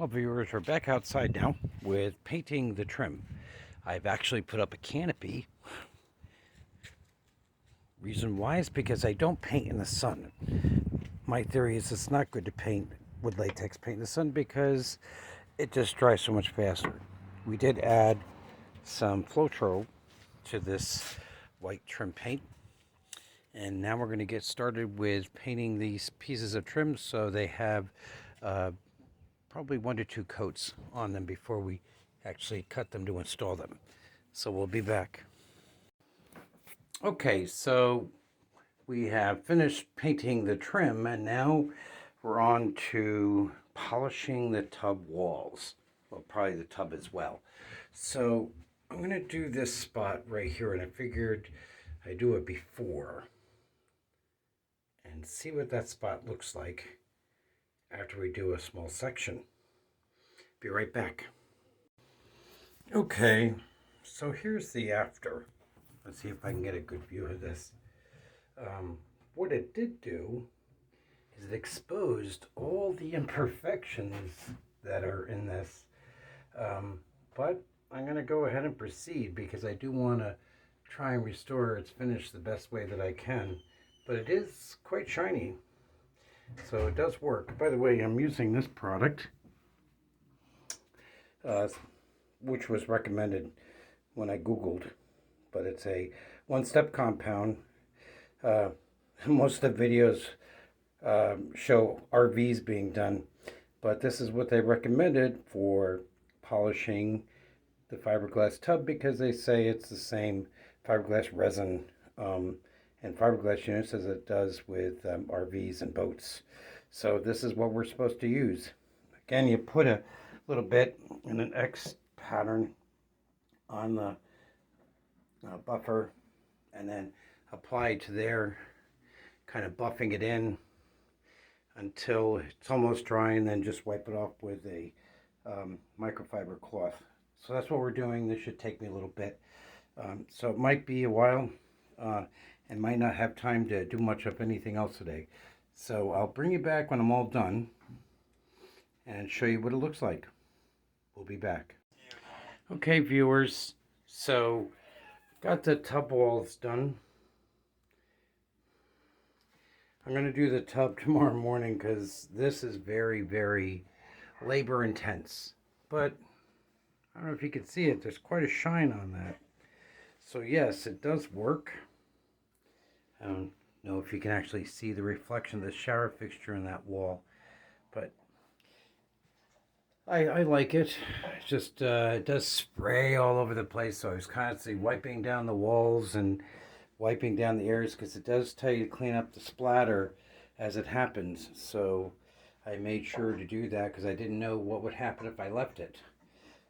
Well, viewers, we're back outside now with painting the trim. I've actually put up a canopy. Reason why is because I don't paint in the sun. My theory is it's not good to paint with latex paint in the sun because it just dries so much faster. We did add some Flotro to this white trim paint, and now we're going to get started with painting these pieces of trim so they have probably 1 to 2 coats on them before we actually cut them to install them. So we'll be back. Okay, so we have finished painting the trim and now we're on to polishing the tub walls. Well, probably the tub as well. So I'm going to do this spot right here, and I figured I'd do it before and see what that spot looks like after we do a small section. Be right back. Okay, so here's the after. Let's see if I can get a good view of this. What it did do is it exposed all the imperfections that are in this. But I'm going to go ahead and proceed because I do want to try and restore its finish the best way that I can. But it is quite shiny, so it does work. By the way, I'm using this product, which was recommended when I Googled, but it's a one-step compound. Most of the videos show RVs being done, but this is what they recommended for polishing the fiberglass tub because they say it's the same fiberglass resin and fiberglass units as it does with RVs and boats. So this is what we're supposed to use. Again, you put a little bit in an X pattern on the buffer and then apply to there, kind of buffing it in until it's almost dry, and then just wipe it off with a microfiber cloth. So that's what we're doing. This should take me a little bit. So it might be a while and might not have time to do much of anything else today. So I'll bring you back when I'm all done and show you what it looks like. We'll be back. Okay, viewers, so got the tub walls done. I'm going to do the tub tomorrow morning because this is very, very labor intense. But I don't know if you can see it. There's quite a shine on that. So yes, it does work. I don't know if you can actually see the reflection of the shower fixture in that wall, but I like it. It's just it does spray all over the place, so I was constantly wiping down the walls and wiping down the areas because it does tell you to clean up the splatter as it happens. So I made sure to do that because I didn't know what would happen if I left it.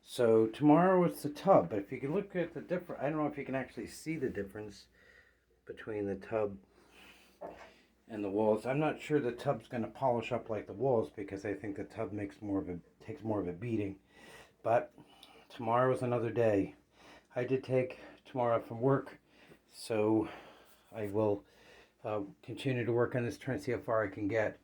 So tomorrow it's the tub, but if you can look at the difference, I don't know if you can actually see the difference between the tub and the walls. I'm not sure the tub's going to polish up like the walls because I think the tub takes more of a beating. But tomorrow is another day. I did take tomorrow off from work, so I will continue to work on this, trying to see how far I can get.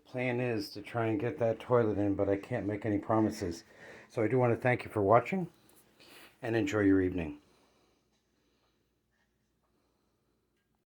Plan is to try and get that toilet in, but I can't make any promises. So I do want to thank you for watching and enjoy your evening.